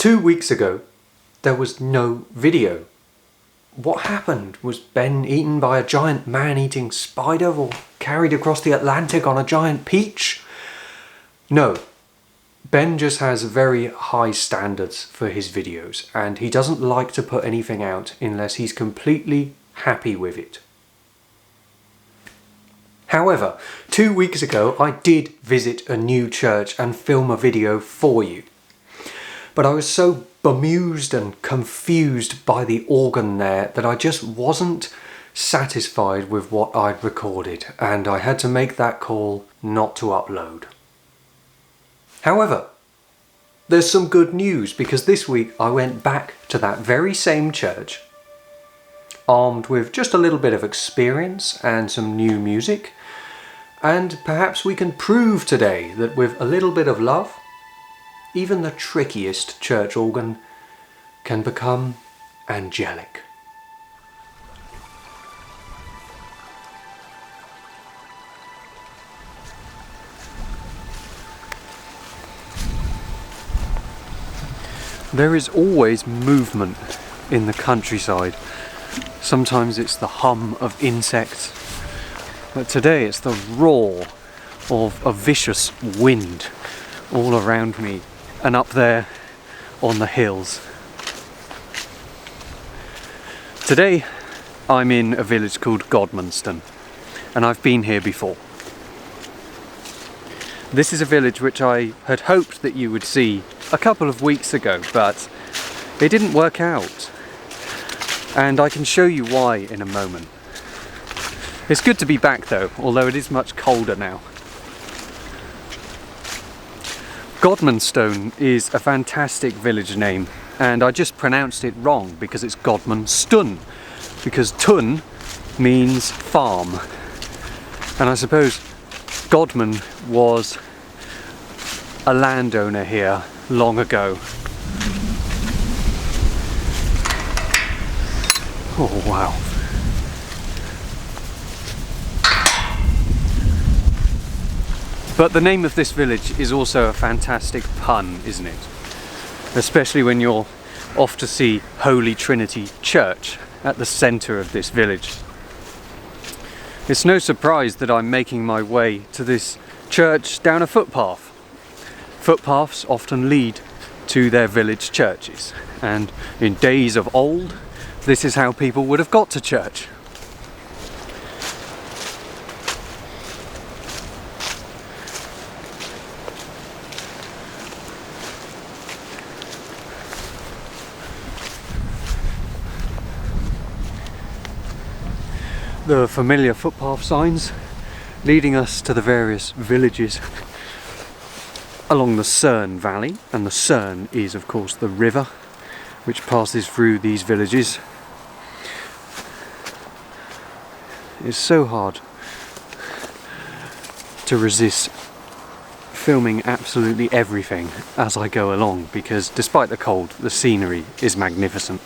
2 weeks ago, there was no video. What happened? Was Ben eaten by a giant man-eating spider or carried across the Atlantic on a giant peach? No. Ben just has very high standards for his videos, and he doesn't like to put anything out unless he's completely happy with it. However, 2 weeks ago I did visit a new church and film a video for you. But I was so bemused and confused by the organ there that I just wasn't satisfied with what I'd recorded, and I had to make that call not to upload. However, there's some good news, because this week I went back to that very same church, armed with just a little bit of experience and some new music, and perhaps we can prove today that with a little bit of love, even the trickiest church organ can become angelic. There is always movement in the countryside. Sometimes it's the hum of insects, but today it's the roar of a vicious wind all around me and up there on the hills. Today I'm in a village called Godmanston, and I've been here before. This is a village which I had hoped that you would see a couple of weeks ago, but it didn't work out, and I can show you why in a moment. It's good to be back though, although it is much colder now. Godmanston is a fantastic village name, and I just pronounced it wrong because it's Godmanston, because tun means farm, and I suppose Godman was a landowner here long ago. Oh wow. But the name of this village is also a fantastic pun, isn't it? Especially when you're off to see Holy Trinity Church at the centre of this village. It's no surprise that I'm making my way to this church down a footpath. Footpaths often lead to their village churches, and in days of old, this is how people would have got to church. The familiar footpath signs leading us to the various villages along the Cerne Valley, and the Cerne is of course the river which passes through these villages. It's so hard to resist filming absolutely everything as I go along, because despite the cold, the scenery is magnificent.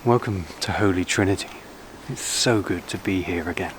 Welcome to Holy Trinity. It's so good to be here again.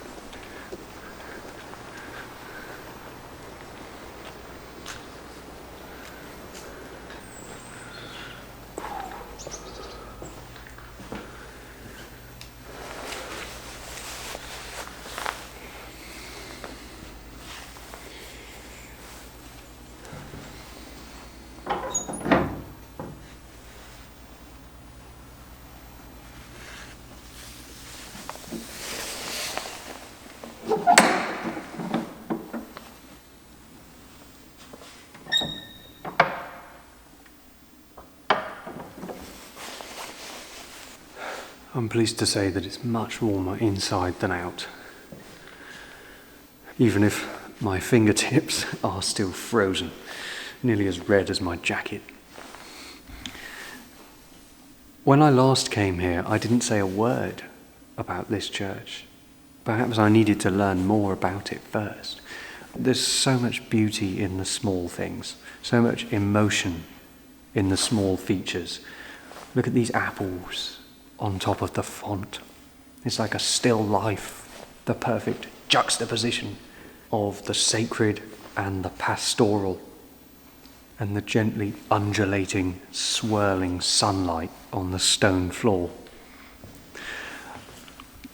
I'm pleased to say that it's much warmer inside than out, even if my fingertips are still frozen, nearly as red as my jacket. When I last came here, I didn't say a word about this church. Perhaps I needed to learn more about it first. There's so much beauty in the small things, so much emotion in the small features. Look at these apples on top of the font. It's like a still life, the perfect juxtaposition of the sacred and the pastoral, and the gently undulating, swirling sunlight on the stone floor.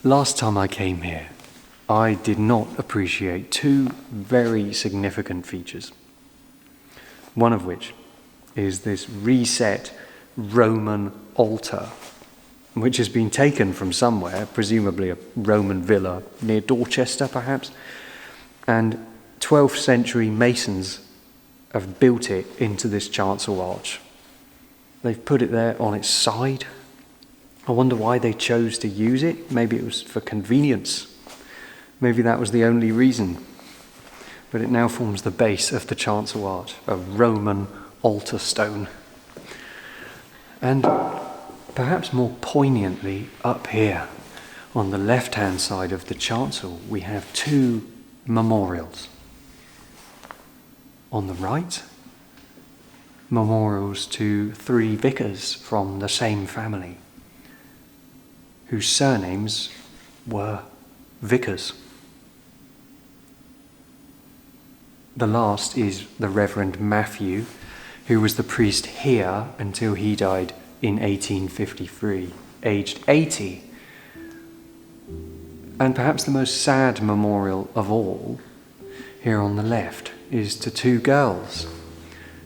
Last time I came here, I did not appreciate two very significant features. One of which is this reset Roman altar, which has been taken from somewhere, presumably a Roman villa near Dorchester perhaps, and 12th century masons have built it into this chancel arch. They've put it there on its side. I wonder why they chose to use it. Maybe it was for convenience. Maybe that was the only reason. But it now forms the base of the chancel arch, a Roman altar stone. And perhaps more poignantly, up here, on the left-hand side of the chancel, we have two memorials. On the right, memorials to three vicars from the same family, whose surnames were vicars. The last is the Reverend Matthew, who was the priest here until he died in 1853, aged 80. And perhaps the most sad memorial of all, here on the left, is to two girls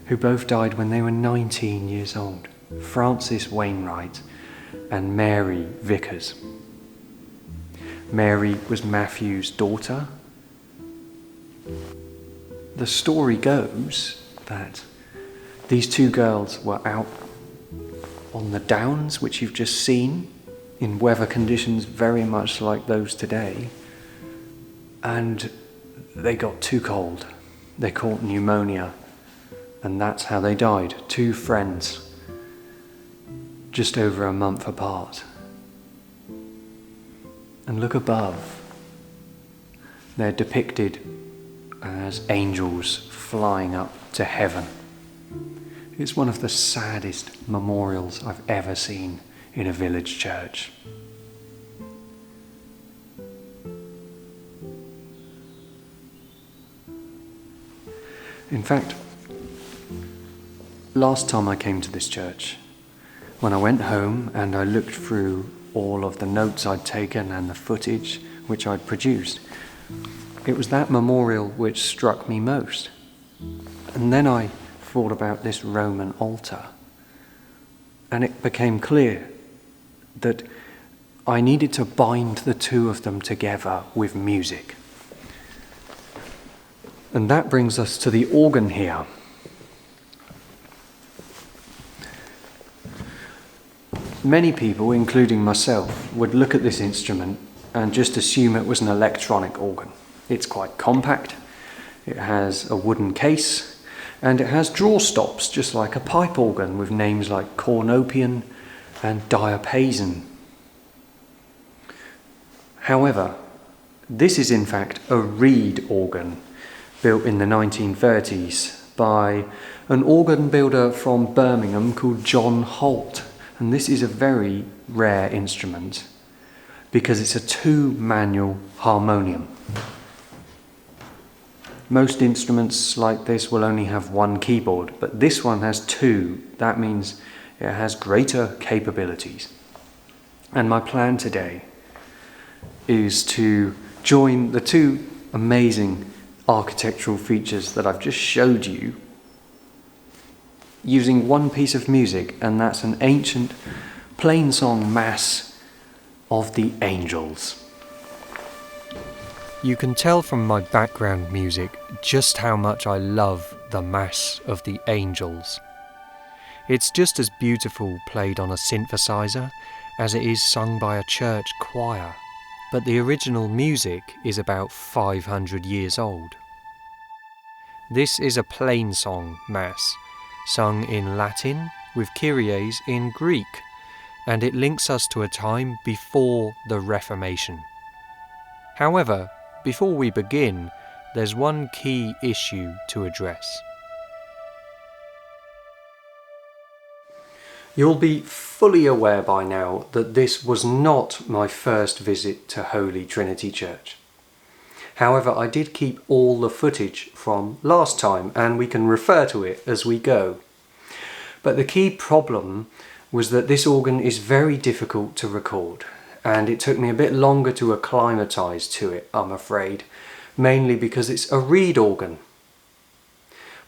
who both died when they were 19 years old, Frances Wainwright and Mary Vickers. Mary was Matthew's daughter. The story goes that these two girls were out on the downs, which you've just seen, in weather conditions very much like those today, and they got too cold. They caught pneumonia, and that's how they died. Two friends, just over a month apart. And look above. They're depicted as angels flying up to heaven. It's one of the saddest memorials I've ever seen in a village church. In fact, last time I came to this church, when I went home and I looked through all of the notes I'd taken and the footage which I'd produced, it was that memorial which struck me most. And then I thought about this Roman altar, and it became clear that I needed to bind the two of them together with music. And that brings us to the organ here. Many people, including myself, would look at this instrument and just assume it was an electronic organ. It's quite compact, it has a wooden case, and it has draw stops, just like a pipe organ, with names like cornopian and diapason. However, this is in fact a reed organ built in the 1930s by an organ builder from Birmingham called John Holt. And this is a very rare instrument because it's a two-manual harmonium. Most instruments like this will only have one keyboard, but this one has two. That means it has greater capabilities. And my plan today is to join the two amazing architectural features that I've just showed you using one piece of music, and that's an ancient plainsong mass of the angels. You can tell from my background music just how much I love the Mass of the Angels. It's just as beautiful played on a synthesizer as it is sung by a church choir, but the original music is about 500 years old. This is a plain song Mass, sung in Latin with Kyries in Greek, and it links us to a time before the Reformation. However, before we begin, there's one key issue to address. You'll be fully aware by now that this was not my first visit to Holy Trinity Church. However, I did keep all the footage from last time, and we can refer to it as we go. But the key problem was that this organ is very difficult to record, and it took me a bit longer to acclimatise to it, I'm afraid, mainly because it's a reed organ.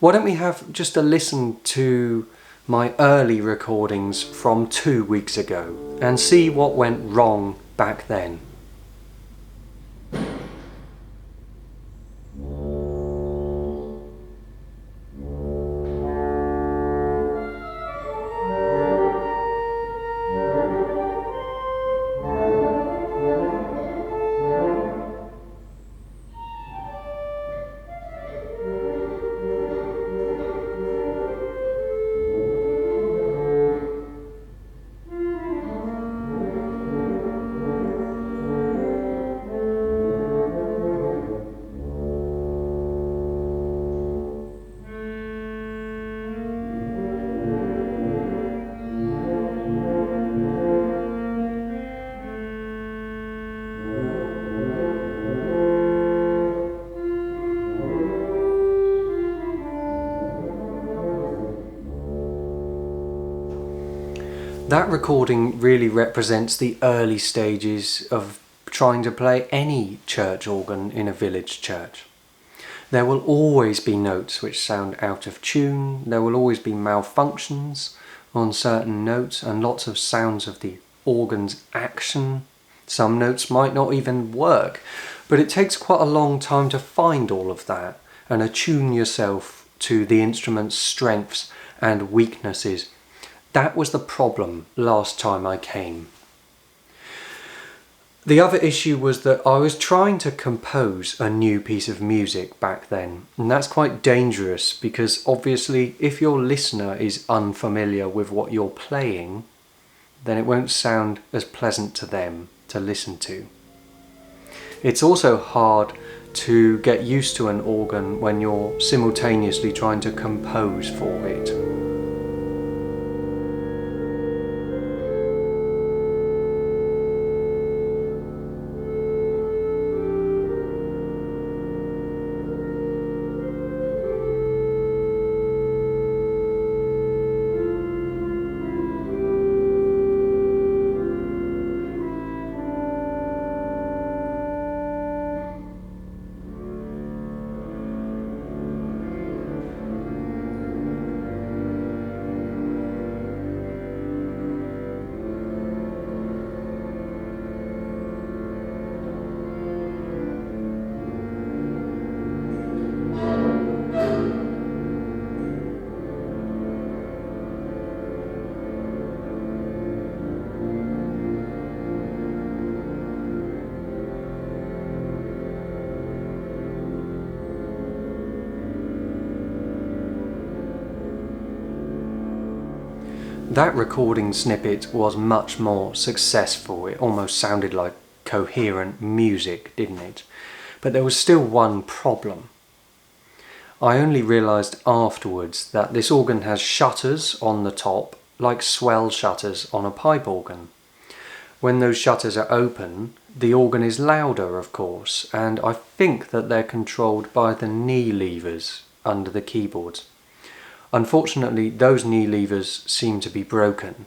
Why don't we have just a listen to my early recordings from 2 weeks ago and see what went wrong back then. That recording really represents the early stages of trying to play any church organ in a village church. There will always be notes which sound out of tune, there will always be malfunctions on certain notes and lots of sounds of the organ's action. Some notes might not even work, but it takes quite a long time to find all of that and attune yourself to the instrument's strengths and weaknesses. That was the problem last time I came. The other issue was that I was trying to compose a new piece of music back then, and that's quite dangerous because obviously if your listener is unfamiliar with what you're playing, then it won't sound as pleasant to them to listen to. It's also hard to get used to an organ when you're simultaneously trying to compose for it. That recording snippet was much more successful. It almost sounded like coherent music, didn't it? But there was still one problem. I only realised afterwards that this organ has shutters on the top, like swell shutters on a pipe organ. When those shutters are open, the organ is louder, of course, and I think that they're controlled by the knee levers under the keyboards. Unfortunately, those knee levers seem to be broken,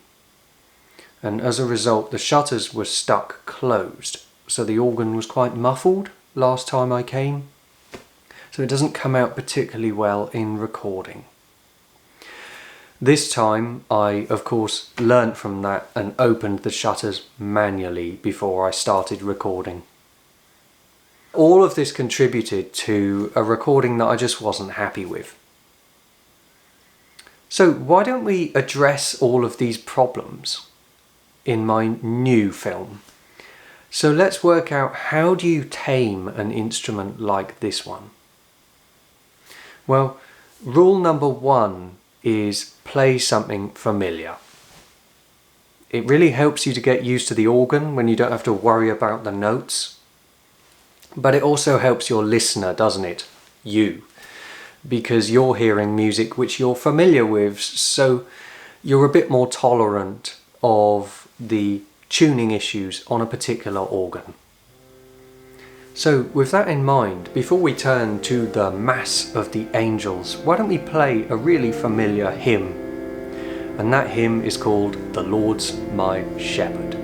and as a result the shutters were stuck closed, so the organ was quite muffled last time I came, so it doesn't come out particularly well in recording. This time I, of course, learnt from that and opened the shutters manually before I started recording. All of this contributed to a recording that I just wasn't happy with. So why don't we address all of these problems? in my new film. So let's work out, how do you tame an instrument like this one? Well, rule number one is play something familiar. It really helps you to get used to the organ when you don't have to worry about the notes. But it also helps your listener, doesn't it? You. Because you're hearing music which you're familiar with, so you're a bit more tolerant of the tuning issues on a particular organ. So with that in mind, before we turn to the Mass of the Angels, why don't we play a really familiar hymn? And that hymn is called "The Lord's My Shepherd."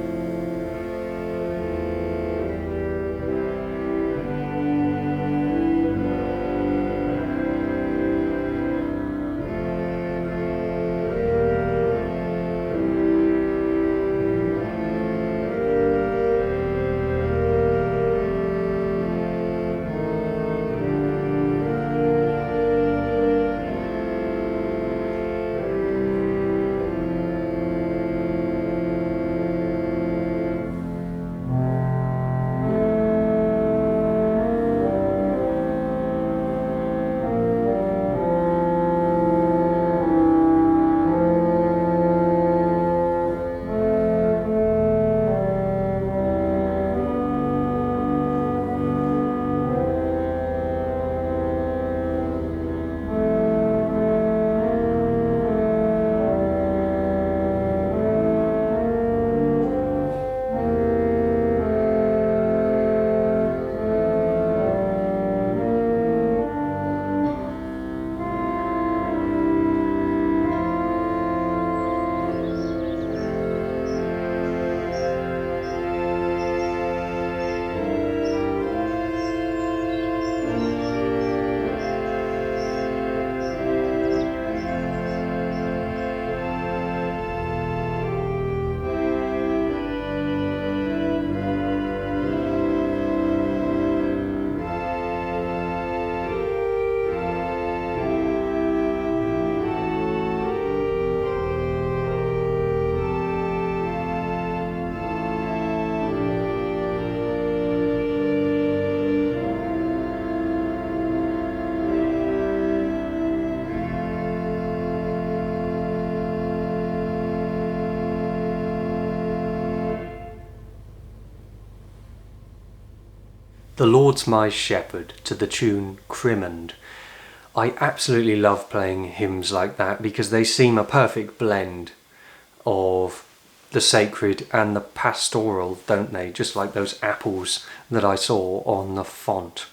"The Lord's My Shepherd" to the tune Crimond. I absolutely love playing hymns like that because they seem a perfect blend of the sacred and the pastoral, don't they? Just like those apples that I saw on the font.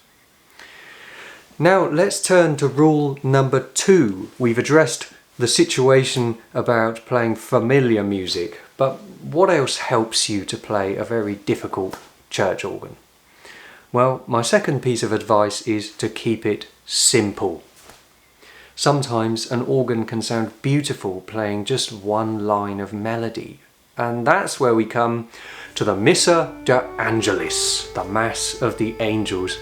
Now let's turn to rule number 2. We've addressed the situation about playing familiar music, but what else helps you to play a very difficult church organ? Well, my second piece of advice is to keep it simple. Sometimes an organ can sound beautiful playing just one line of melody, and that's where we come to the Missa de Angelis, the Mass of the Angels.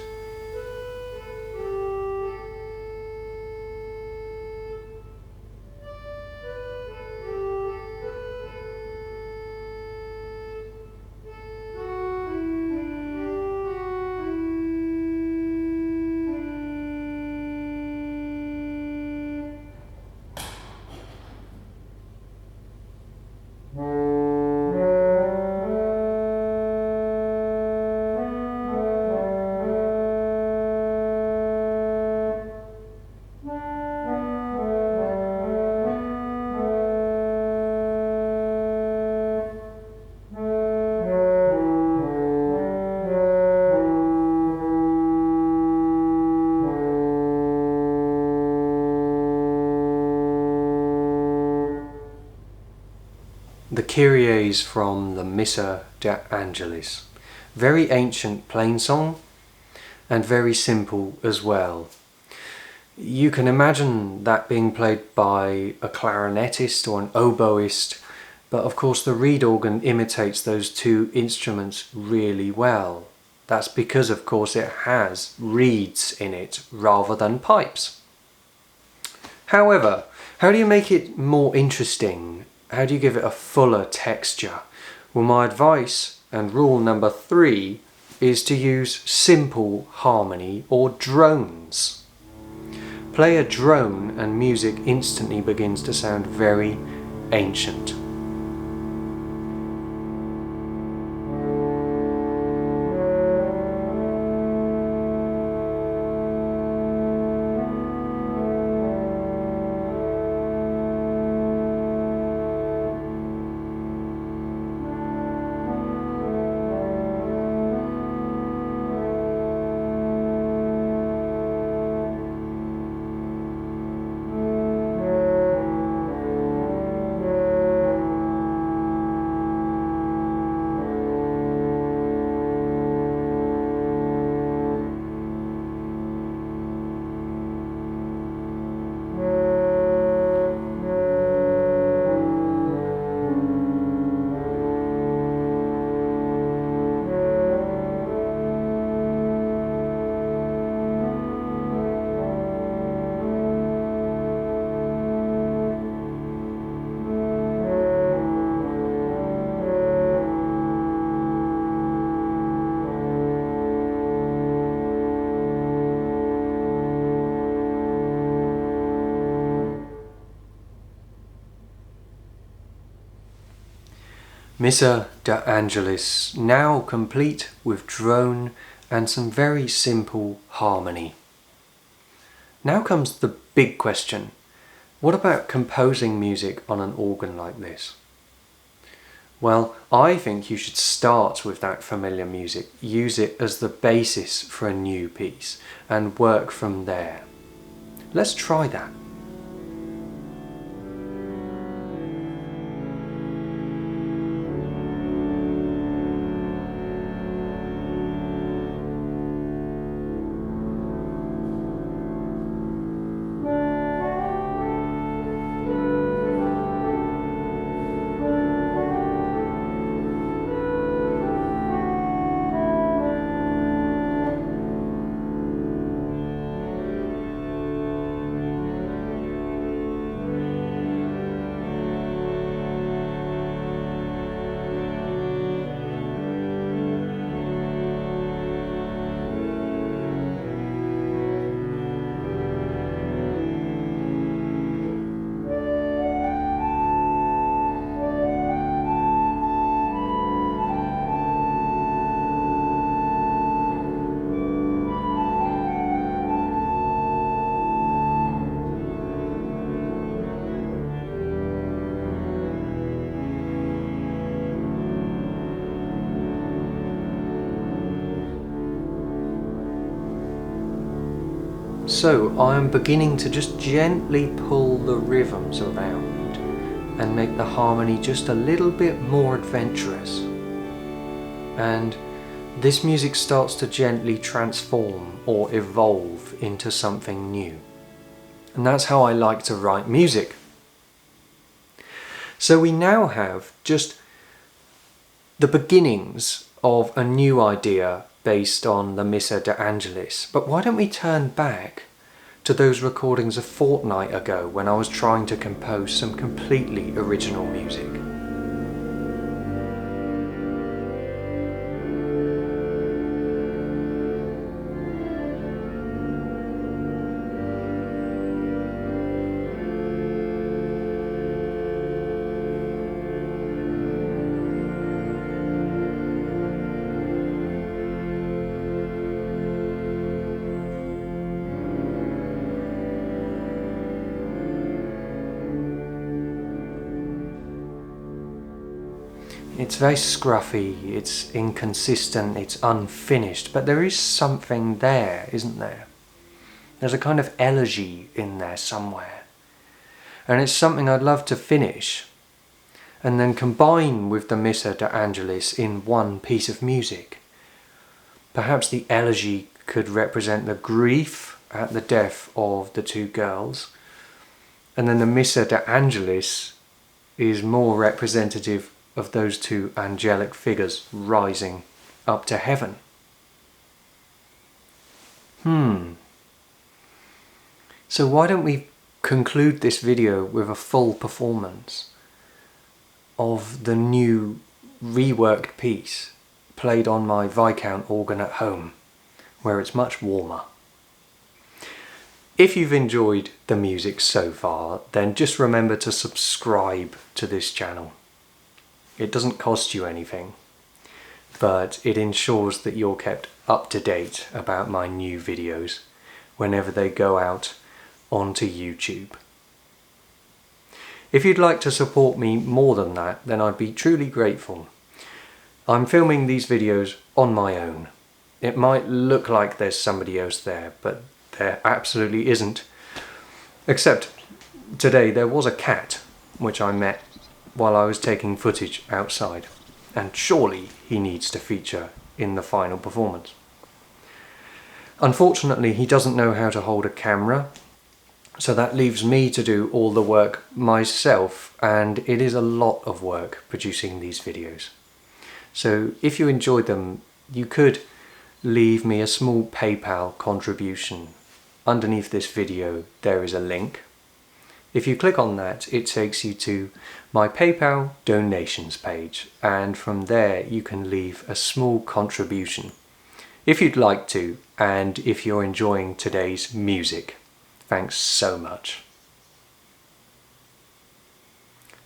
The Kyries from the Missa de Angelis. Very ancient plain song and very simple as well. You can imagine that being played by a clarinetist or an oboist, but of course the reed organ imitates those two instruments really well. That's because of course it has reeds in it rather than pipes. However, how do you make it more interesting? How do you give it a fuller texture? Well, my advice and rule number 3 is to use simple harmony or drones. Play a drone and music instantly begins to sound very ancient. Missa de Angelis, now complete with drone and some very simple harmony. Now comes the big question. What about composing music on an organ like this? Well, I think you should start with that familiar music, use it as the basis for a new piece, and work from there. Let's try that. So I am beginning to just gently pull the rhythms around and make the harmony just a little bit more adventurous. And this music starts to gently transform or evolve into something new. And that's how I like to write music. So we now have just the beginnings of a new idea based on the Missa de Angelis. But why don't we turn back to those recordings a fortnight ago when I was trying to compose some completely original music. It's very scruffy, it's inconsistent, it's unfinished, but there is something there, isn't there? There's a kind of elegy in there somewhere. And it's something I'd love to finish and then combine with the Missa de Angelis in one piece of music. Perhaps the elegy could represent the grief at the death of the two girls, and then the Missa de Angelis is more representative of those two angelic figures rising up to heaven. So why don't we conclude this video with a full performance of the new reworked piece played on my Viscount organ at home, where it's much warmer. If you've enjoyed the music so far, then just remember to subscribe to this channel. It doesn't cost you anything, but it ensures that you're kept up to date about my new videos whenever they go out onto YouTube. If you'd like to support me more than that, then I'd be truly grateful. I'm filming these videos on my own. It might look like there's somebody else there, but there absolutely isn't. Except today there was a cat which I met while I was taking footage outside, and surely he needs to feature in the final performance. Unfortunately, he doesn't know how to hold a camera, so that leaves me to do all the work myself, and it is a lot of work producing these videos. So if you enjoyed them, you could leave me a small PayPal contribution. Underneath this video there is a link. If you click on that, it takes you to my PayPal donations page, and from there you can leave a small contribution if you'd like to, and if you're enjoying today's music. Thanks so much.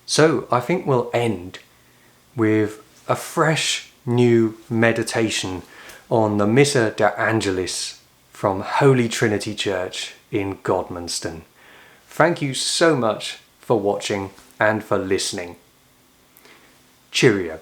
So I think we'll end with a fresh new meditation on the Missa de Angelis from Holy Trinity Church in Godmanston. Thank you so much for watching and for listening. Cheerio.